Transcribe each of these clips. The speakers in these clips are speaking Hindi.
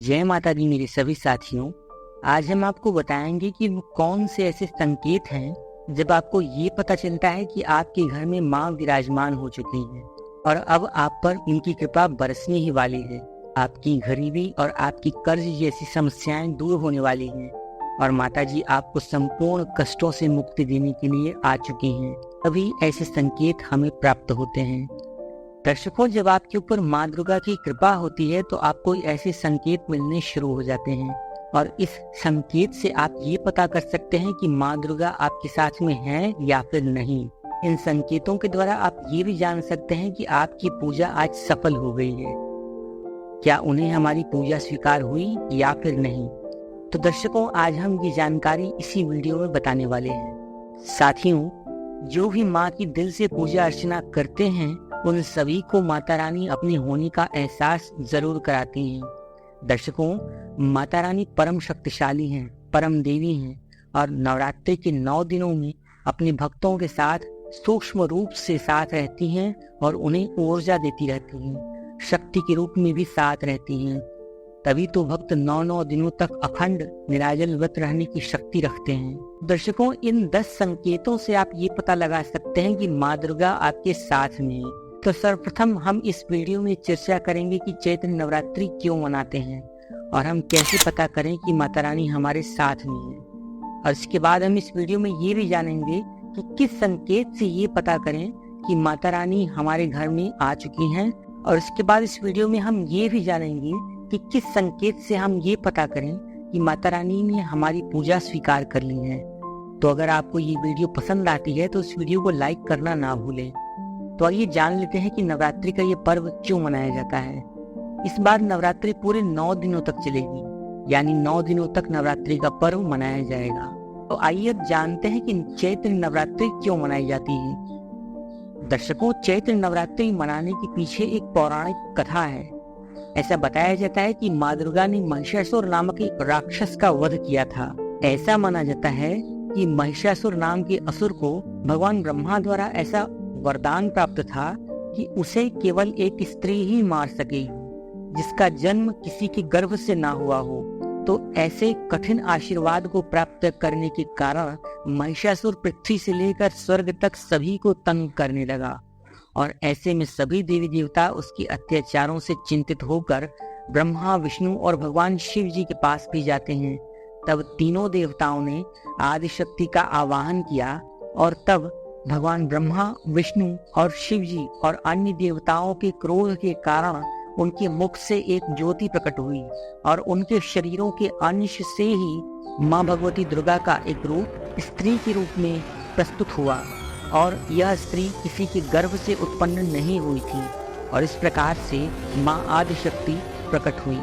जय माता दी मेरे सभी साथियों। आज हम आपको बताएंगे कि वो कौन से ऐसे संकेत हैं जब आपको ये पता चलता है कि आपके घर में माँ विराजमान हो चुकी हैं और अब आप पर इनकी कृपा बरसने ही वाली है। आपकी गरीबी और आपकी कर्ज जैसी समस्याएं दूर होने वाली हैं और माता जी आपको संपूर्ण कष्टों से मुक्ति देने के लिए आ चुकी हैं। तभी ऐसे संकेत हमें प्राप्त होते हैं। दर्शकों, जब आपके ऊपर माँ दुर्गा की कृपा होती है तो आपको ऐसे संकेत मिलने शुरू हो जाते हैं और इस संकेत से आप ये पता कर सकते हैं कि माँ दुर्गा आपके साथ में है या फिर नहीं। इन संकेतों के द्वारा आप ये भी जान सकते हैं कि आपकी पूजा आज सफल हो गई है, क्या उन्हें हमारी पूजा स्वीकार हुई या फिर नहीं। तो दर्शकों, आज हम ये जानकारी इसी वीडियो में बताने वाले हैं। साथियों, जो भी माँ की दिल से पूजा अर्चना करते हैं उन सभी को माता रानी अपने होने का एहसास जरूर कराती हैं। दर्शकों, माता रानी परम शक्तिशाली हैं, परम देवी हैं और नवरात्रि के 9 दिनों में अपने भक्तों के साथ सूक्ष्म रूप से साथ रहती हैं और उन्हें ऊर्जा देती रहती हैं, शक्ति के रूप में भी साथ रहती हैं। तभी तो भक्त 9 दिनों तक अखंड निराजल व्रत रहने की शक्ति रखते हैं। दर्शकों, इन 10 संकेतों से आप ये पता लगा सकते हैं कि माँ दुर्गा आपके साथ में है। तो सर्वप्रथम हम इस वीडियो में चर्चा करेंगे कि चैत्र नवरात्रि क्यों मनाते हैं और हम कैसे पता करें कि माता रानी हमारे साथ में है। और इसके बाद हम इस वीडियो में ये भी जानेंगे कि किस संकेत से ये पता करें कि माता रानी हमारे घर में आ चुकी हैं। और इसके बाद इस वीडियो में हम ये भी जानेंगे कि किस संकेत से हम ये पता करें कि माता रानी ने हमारी पूजा स्वीकार कर ली है। तो अगर आपको ये वीडियो पसंद आती है तो इस वीडियो को लाइक करना ना भूलें। तो आइए जान लेते हैं कि नवरात्रि का ये पर्व क्यों मनाया जाता है। इस बार नवरात्रि पूरे 9 दिनों तक चलेगी, यानी 9 दिनों तक नवरात्रि का पर्व मनाया जाएगा। तो आइए अब जानते हैं कि चैत्र नवरात्रि क्यों मनाई जाती है। दर्शकों, चैत्र नवरात्रि मनाने के पीछे एक पौराणिक कथा है। ऐसा बताया जाता है कि माँ दुर्गा ने महिषासुर नामक एक राक्षस का वध किया था। ऐसा माना जाता है कि महिषासुर नाम के असुर को भगवान ब्रह्मा द्वारा ऐसा वरदान प्राप्त था कि उसे केवल एक स्त्री ही मार सकेगी जिसका जन्म किसी के गर्भ से ना हुआ हो। तो ऐसे कठिन आशीर्वाद को प्राप्त करने के कारण महिषासुर पृथ्वी से लेकर स्वर्ग तक सभी को तंग करने लगा और ऐसे में सभी देवी देवता उसके अत्याचारों से चिंतित होकर ब्रह्मा, विष्णु और भगवान शिव जी के पास भी जाते हैं। तब तीनों देवताओं ने आदिशक्ति का आवाहन किया और तब भगवान ब्रह्मा, विष्णु और शिव जी और अन्य देवताओं के क्रोध के कारण उनके मुख से एक ज्योति प्रकट हुई और उनके शरीरों के अंश से ही माँ भगवती दुर्गा का एक रूप स्त्री के रूप में प्रस्तुत हुआ और यह स्त्री किसी के गर्भ से उत्पन्न नहीं हुई थी और इस प्रकार से माँ आदिशक्ति प्रकट हुई।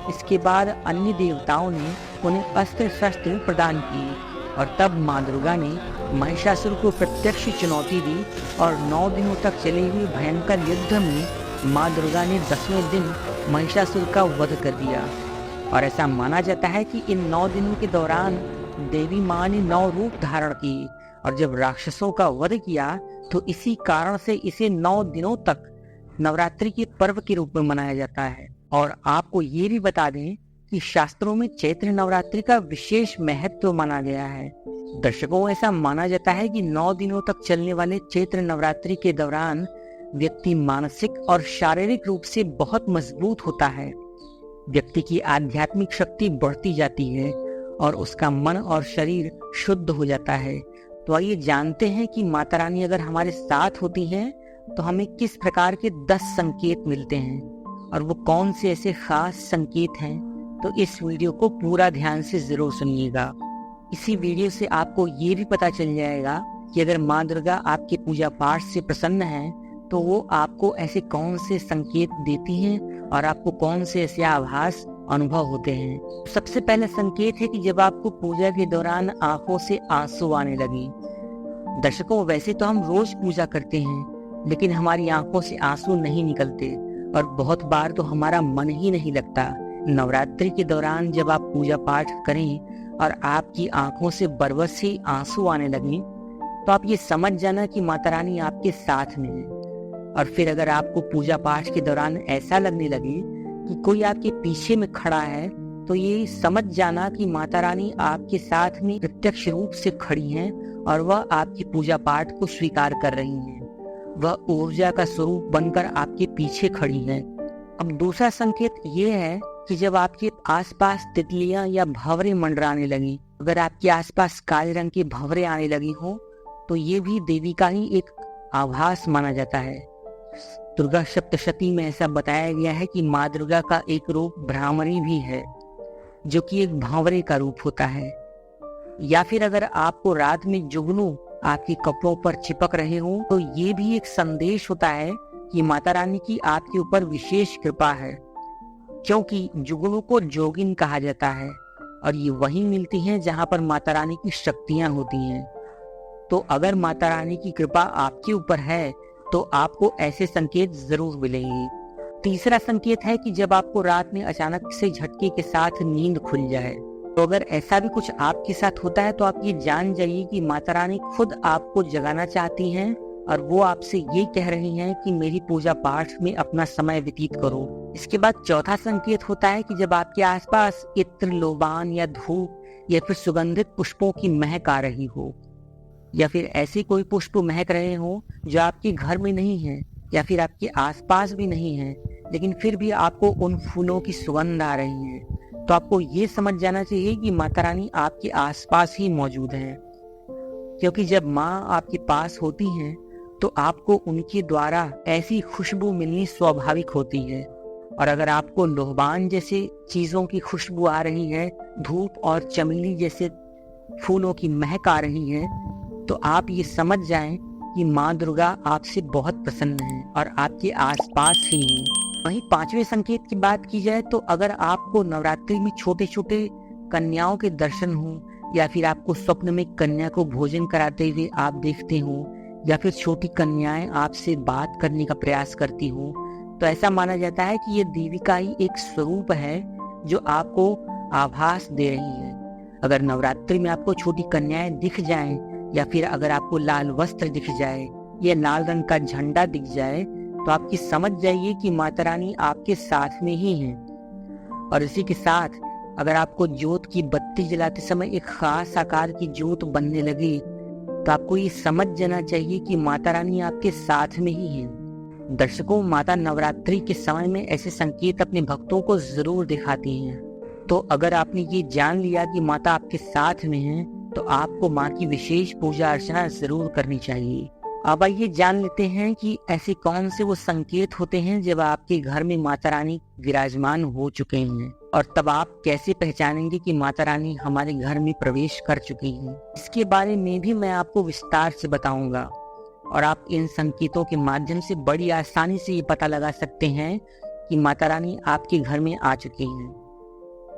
इसके बाद अन्य देवताओं ने उन्हें अस्त्र शस्त्र प्रदान किए और तब माँ दुर्गा ने महिषासुर को प्रत्यक्ष चुनौती दी और 9 दिनों तक चले हुए भयंकर युद्ध में माँ दुर्गा ने 10वें दिन महिषासुर का वध कर दिया। और ऐसा माना जाता है कि इन 9 दिनों के दौरान देवी माँ ने 9 रूप धारण किए और जब राक्षसों का वध किया तो इसी कारण से इसे 9 दिनों तक नवरात्रि के पर्व के रूप में मनाया जाता है। और आपको ये भी बता दें कि शास्त्रों में चैत्र नवरात्रि का विशेष महत्व माना गया है। दर्शकों, ऐसा माना जाता है कि 9 दिनों तक चलने वाले चैत्र नवरात्रि के दौरान व्यक्ति मानसिक और शारीरिक रूप से बहुत मजबूत होता है। व्यक्ति की आध्यात्मिक शक्ति बढ़ती जाती है और उसका मन और शरीर शुद्ध हो जाता है। तो आइए जानते हैं कि माता रानी अगर हमारे साथ होती है तो हमें किस प्रकार के 10 संकेत मिलते हैं और वो कौन से ऐसे खास संकेत हैं। तो इस वीडियो को पूरा ध्यान से जरूर सुनिएगा। इसी वीडियो से आपको ये भी पता चल जाएगा कि अगर माँ दुर्गा आपके पूजा पाठ से प्रसन्न है तो वो आपको ऐसे कौन से संकेत देती हैं और आपको कौन से ऐसे आभास अनुभव होते हैं। सबसे पहला संकेत है कि जब आपको पूजा के दौरान आंखों से आंसू आने लगे। दर्शकों, वैसे तो हम रोज पूजा करते हैं लेकिन हमारी आंखों से आंसू नहीं निकलते और बहुत बार तो हमारा मन ही नहीं लगता। नवरात्रि के दौरान जब आप पूजा पाठ करें और आपकी आंखों से बरबस ही आंसू आने लगे तो आप ये समझ जाना कि माता रानी आपके साथ में है। और फिर अगर आपको पूजा पाठ के दौरान ऐसा लगने लगे कि कोई आपके पीछे में खड़ा है, तो ये समझ जाना कि माता रानी आपके साथ में प्रत्यक्ष रूप से खड़ी हैं और वह आपकी पूजा पाठ को स्वीकार कर रही हैं। वह ऊर्जा का स्वरूप बनकर आपके पीछे खड़ी हैं। अब दूसरा संकेत ये है कि जब आपके आसपास तितलियां या भंवरे मंडराने लगी, अगर आपके आसपास काले रंग के भंवरे आने लगी हो, तो ये भी देवी का ही एक आभास माना जाता है। दुर्गा सप्तशती में ऐसा बताया गया है कि माँ दुर्गा का एक रूप भ्रामरी भी है, जो कि एक भंवरे का रूप होता है। या फिर अगर आपको रात में जुगनू आपके कपड़ों पर चिपक रहे हो, तो ये भी एक संदेश होता है कि माता रानी की आपके ऊपर विशेष कृपा है, क्योंकि जुगनू को जोगिन कहा जाता है और ये वहीं मिलती हैं जहां पर माता रानी की शक्तियां होती हैं। तो अगर माता रानी की कृपा आपके ऊपर है तो आपको ऐसे संकेत जरूर मिलेंगे। तीसरा संकेत है कि जब आपको रात में अचानक से झटके के साथ नींद खुल जाए, तो अगर ऐसा भी कुछ आपके साथ होता है तो आप ये जान जाइए कि माता रानी खुद आपको जगाना चाहती हैं और वो आपसे ये कह रही हैं कि मेरी पूजा पाठ में अपना समय व्यतीत करो। इसके बाद चौथा संकेत होता है कि जब आपके आसपास इत्र, लोबान या धूप या फिर सुगंधित पुष्पों की महक आ रही हो, या फिर ऐसे कोई पुष्प महक रहे हो जो आपके घर में नहीं है या फिर आपके आसपास भी नहीं है, लेकिन फिर भी आपको उन फूलों की सुगंध आ रही है, तो आपको ये समझ जाना चाहिए कि माता रानी आपके आसपास ही मौजूद है। क्योंकि जब माँ आपके पास होती हैं तो आपको उनके द्वारा ऐसी खुशबू मिलनी स्वाभाविक होती है। और अगर आपको लोहबान जैसे चीजों की खुशबू आ रही है, धूप और चमेली जैसे फूलों की महक आ रही है, तो आप ये समझ जाएं कि माँ दुर्गा आपसे बहुत प्रसन्न है और आपके आसपास ही है। वहीं पांचवें संकेत की बात की जाए तो अगर आपको नवरात्रि में छोटे छोटे कन्याओं के दर्शन हो, या फिर आपको स्वप्न में कन्या को भोजन कराते हुए आप देखते हो, या फिर छोटी कन्याएं आपसे बात करने का प्रयास करती हो, तो ऐसा माना जाता है कि ये देवी का ही एक स्वरूप है जो आपको आभास दे रही है। अगर नवरात्रि में आपको छोटी कन्याएं दिख जाएं, या फिर अगर आपको लाल वस्त्र दिख जाए या लाल रंग का झंडा दिख जाए, तो आपकी समझ जाइए कि माता रानी आपके साथ में ही है। और इसी के साथ अगर आपको ज्योत की बत्ती जलाते समय एक खास आकार की ज्योत बनने लगी, तो आपको ये समझ जाना चाहिए कि माता रानी आपके साथ में ही है। दर्शकों, माता नवरात्रि के समय में ऐसे संकेत अपने भक्तों को जरूर दिखाती हैं। तो अगर आपने ये जान लिया कि माता आपके साथ में है, तो आपको माँ की विशेष पूजा अर्चना जरूर करनी चाहिए। अब आइए जान लेते हैं कि ऐसे कौन से वो संकेत होते हैं जब आपके घर में माता रानी विराजमान हो चुके हैं, और तब आप कैसे पहचानेंगे कि माता रानी हमारे घर में प्रवेश कर चुकी हैं। इसके बारे में भी मैं आपको विस्तार से बताऊंगा, और आप इन संकेतों के माध्यम से बड़ी आसानी से ये पता लगा सकते हैं कि माता रानी आपके घर में आ चुकी हैं।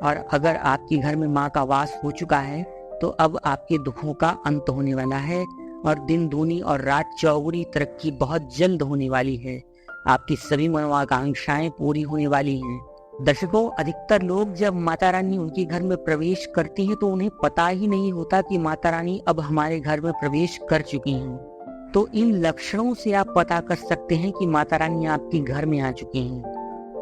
और अगर आपके घर में माँ का वास हो चुका है, तो अब आपके दुखों का अंत होने वाला है और दिन दूनी और रात चौगुनी तरक्की बहुत जल्द होने वाली है। आपकी सभी मनोकांक्षाएं पूरी होने वाली हैं। दर्शकों, अधिकतर लोग जब माता रानी उनके घर में प्रवेश करती हैं तो उन्हें पता ही नहीं होता कि माता रानी अब हमारे घर में प्रवेश कर चुकी हैं। तो इन लक्षणों से आप पता कर सकते हैं कि माता रानी आपके घर में आ चुकी हैं।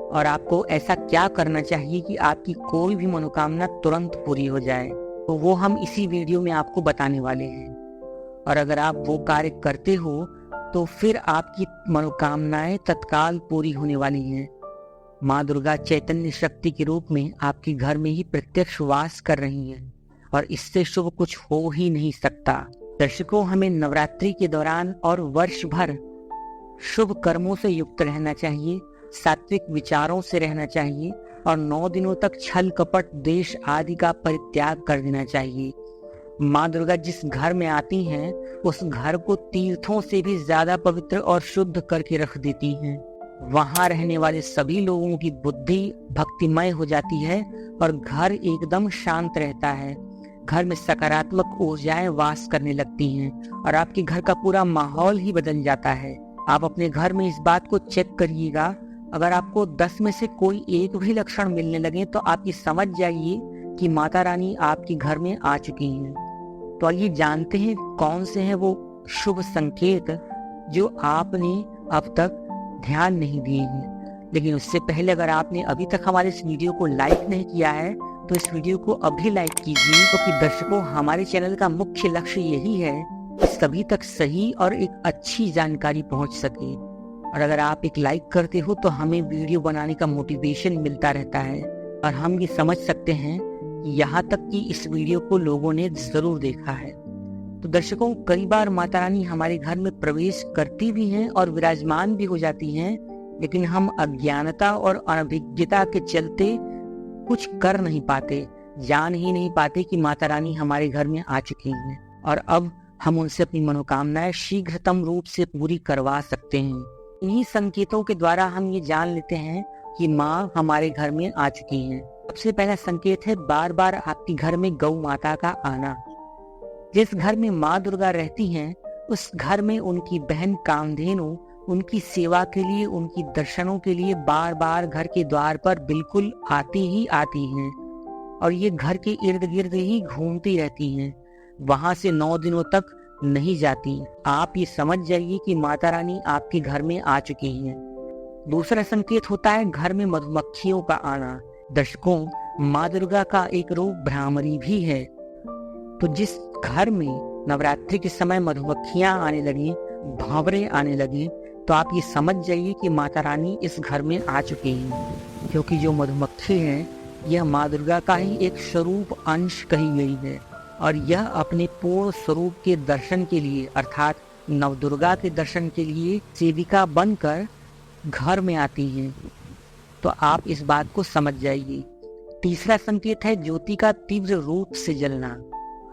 और आपको ऐसा क्या करना चाहिए कि आपकी कोई भी मनोकामना तुरंत पूरी हो जाए, तो वो हम इसी वीडियो में आपको बताने वाले हैं। और अगर आप वो कार्य करते हो तो फिर आपकी मनोकामनाएं तत्काल पूरी होने वाली हैं। माँ दुर्गा चैतन्य शक्ति के रूप में आपके घर में ही प्रत्यक्ष वास कर रही हैं, और इससे शुभ कुछ हो ही नहीं सकता। दर्शकों, हमें नवरात्रि के दौरान और वर्ष भर शुभ कर्मों से युक्त रहना चाहिए, सात्विक विचारों से रहना चाहिए, और 9 दिनों तक छल कपट देश आदि का परित्याग कर देना चाहिए। माँ दुर्गा जिस घर में आती हैं, उस घर को तीर्थों से भी ज्यादा पवित्र और शुद्ध करके रख देती हैं। वहां रहने वाले सभी लोगों की बुद्धि भक्तिमय हो जाती है और घर एकदम शांत रहता है। घर में सकारात्मक ऊर्जाएं वास करने लगती हैं और आपके घर का पूरा माहौल ही बदल जाता है। आप अपने घर में इस बात को चेक करिएगा। अगर आपको 10 में से कोई एक भी लक्षण मिलने लगे तो आप ये समझ जाइए कि माता रानी आपके घर में आ चुकी हैं। तो आइए जानते हैं कौन से हैं वो शुभ संकेत जो आपने अब तक ध्यान नहीं दिए हैं, लेकिन उससे पहले अगर आपने अभी तक हमारे इस वीडियो को लाइक नहीं किया है तो इस वीडियो को अभी लाइक कीजिए, क्योंकि दर्शकों हमारे चैनल का मुख्य लक्ष्य यही है कि सभी तक सही और एक अच्छी जानकारी पहुंच सके। और अगर आप एक लाइक करते हो तो हमें वीडियो बनाने का मोटिवेशन मिलता रहता है और हम ये समझ सकते हैं कि यहाँ तक कि इस वीडियो को लोगों ने जरूर देखा है। तो दर्शकों, कई बार माता रानी हमारे घर में प्रवेश करती भी हैं और विराजमान भी हो जाती हैं, लेकिन हम अज्ञानता और अनभिज्ञता के चलते कुछ कर नहीं पाते, जान ही नहीं पाते कि माता रानी हमारे घर में आ चुकी हैं और अब हम उनसे अपनी मनोकामनाएं शीघ्रतम रूप से पूरी करवा सकते हैं। इन्हीं संकेतों के द्वारा हम ये जान लेते हैं कि माँ हमारे घर में आ चुकी हैं। सबसे पहला संकेत है बार बार आपके घर में गौ माता का आना। जिस घर में माँ दुर्गा रहती हैं, उस घर में उनकी बहन कामधेनु उनकी सेवा के लिए, उनकी दर्शनों के लिए बार बार घर के द्वार पर बिल्कुल आती ही आती हैं और ये घर के इर्द गिर्द ही घूमती रहती हैं, वहां से 9 दिनों तक नहीं जाती। आप ये समझ जाइए कि माता रानी आपके घर में आ चुकी हैं। दूसरा संकेत होता है घर में मधुमक्खियों का आना। दर्शकों, माँ दुर्गा का एक रूप भ्रामरी भी है, तो जिस घर में नवरात्रि के समय मधुमक्खियां आने लगी, भंवरे आने लगे, तो आप ये समझ जाइए कि माता रानी इस घर में आ चुकी हैं, क्योंकि जो मधुमक्खी है यह माँ दुर्गा का ही एक स्वरूप अंश कही गई है और यह अपने पूर्ण स्वरूप के दर्शन के लिए अर्थात नवदुर्गा के दर्शन के लिए सेविका बनकर घर में आती हैं। तो आप इस बात को समझ जाइए। तीसरा संकेत है ज्योति का तीव्र रूप से जलना।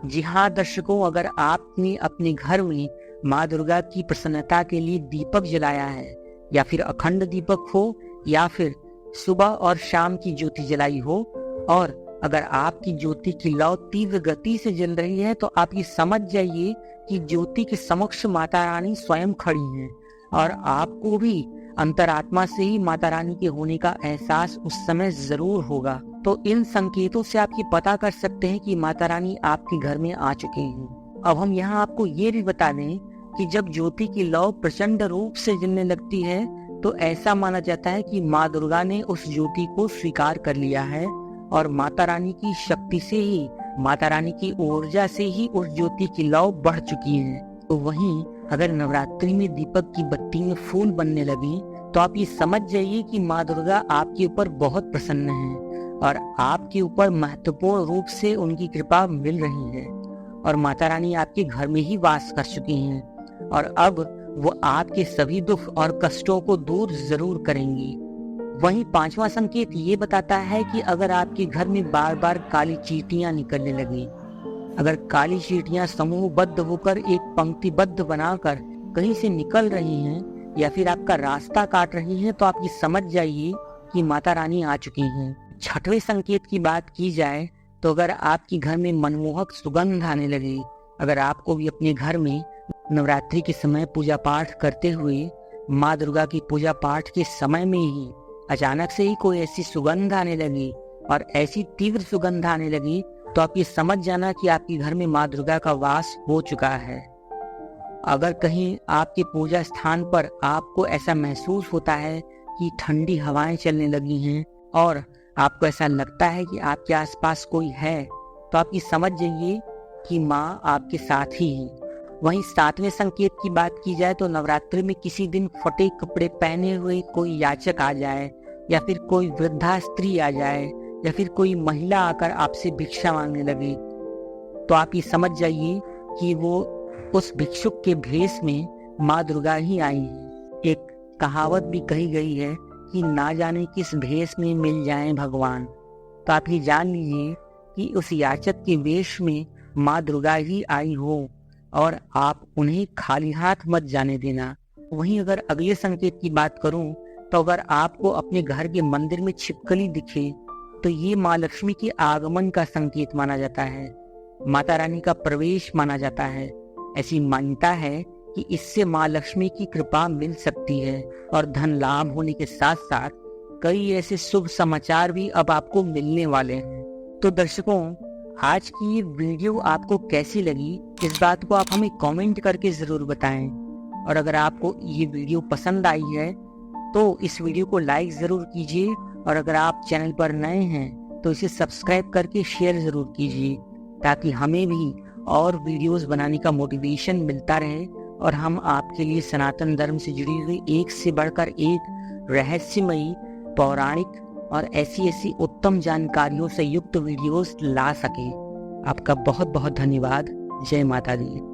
जी हाँ दर्शकों, अगर आपने अपने घर में माँ दुर्गा की प्रसन्नता के लिए दीपक जलाया है, या फिर अखंड दीपक हो या फिर सुबह और शाम की ज्योति जलाई हो, और अगर आपकी ज्योति की लौ तीव्र गति से जल रही है, तो आप ये समझ जाइए कि ज्योति के समक्ष माता रानी स्वयं खड़ी हैं और आपको भी अंतरात्मा से ही माता रानी के होने का एहसास उस समय जरूर होगा। तो इन संकेतों से आप ये पता कर सकते हैं कि माता रानी आपके घर में आ चुके हैं। अब हम यहाँ आपको ये भी बता दें कि जब ज्योति की लौ प्रचंड रूप से जलने लगती है तो ऐसा माना जाता है कि माँ दुर्गा ने उस ज्योति को स्वीकार कर लिया है और माता रानी की शक्ति से ही, माता रानी की ऊर्जा से ही उस ज्योति की लौ बढ़ चुकी है। तो वहीं अगर नवरात्रि में दीपक की बत्ती में फूल बनने लगी तो आप ये समझ जाइए कि माँ दुर्गा आपके ऊपर बहुत प्रसन्न है और आपके ऊपर महत्वपूर्ण रूप से उनकी कृपा मिल रही है और माता रानी आपके घर में ही वास कर चुकी हैं और अब वो आपके सभी दुख और कष्टों को दूर जरूर करेंगी। वहीं पांचवा संकेत ये बताता है कि अगर आपके घर में बार बार काली चींटियां निकलने लगी, अगर काली चींटियां समूहबद्ध होकर एक पंक्तिबद्ध बनाकर कहीं से निकल रही हैं या फिर आपका रास्ता काट रही हैं, तो आप ये समझ जाइए कि माता रानी आ चुकी हैं। छठवें संकेत की बात की जाए तो अगर आपके घर में मनमोहक सुगंध आने लगे, अगर आपको भी अपने घर में नवरात्रि के समय पूजा पाठ करते हुए माँ दुर्गा की पूजा पाठ के समय में ही अचानक से ही कोई ऐसी सुगंध आने लगी और ऐसी तीव्र सुगंध आने लगी, तो आप ये समझ जाना कि आपके घर में माँ दुर्गा का वास हो चुका है। अगर कहीं आपके पूजा स्थान पर आपको ऐसा महसूस होता है कि ठंडी हवाएं चलने लगी हैं और आपको ऐसा लगता है कि आपके आसपास कोई है, तो आप ये समझ जाइए कि माँ आपके साथ ही है। वहीं सातवें संकेत की बात की जाए तो नवरात्रि में किसी दिन फटे कपड़े पहने हुए कोई याचक आ जाए या फिर कोई वृद्धा स्त्री आ जाए या फिर कोई महिला आकर आपसे भिक्षा मांगने लगे, तो आप ये समझ जाइए कि वो उस भिक्षुक के भेष में माँ दुर्गा ही आई है। एक कहावत भी कही गई है कि ना जाने किस भेष में मिल जाएं भगवान, तो आप ये जान लीजिए कि उस याचक के वेश में माँ दुर्गा ही आई हो और आप उन्हें खाली हाथ मत जाने देना। वहीं अगर अगले संकेत की बात करूं तो अगर आपको अपने घर के मंदिर में छिपकली दिखे तो ये माँ लक्ष्मी के आगमन का संकेत माना जाता है, माता रानी का प्रवेश माना जाता है। ऐसी मान्यता है कि इससे माँ लक्ष्मी की कृपा मिल सकती है और धन लाभ होने के साथ साथ कई ऐसे शुभ समाचार भी अब आपको मिलने वाले हैं। तो दर्शकों, आज की ये वीडियो आपको कैसी लगी, इस बात को आप हमें कमेंट करके जरूर बताएं और अगर आपको ये वीडियो पसंद आई है तो इस वीडियो को लाइक ज़रूर कीजिए और अगर आप चैनल पर नए हैं तो इसे सब्सक्राइब करके शेयर ज़रूर कीजिए, ताकि हमें भी और वीडियोस बनाने का मोटिवेशन मिलता रहे और हम आपके लिए सनातन धर्म से जुड़ी हुई एक से बढ़कर एक रहस्यमयी, पौराणिक और ऐसी उत्तम जानकारियों से युक्त वीडियोस ला सकें। आपका बहुत बहुत धन्यवाद। जय माता दी।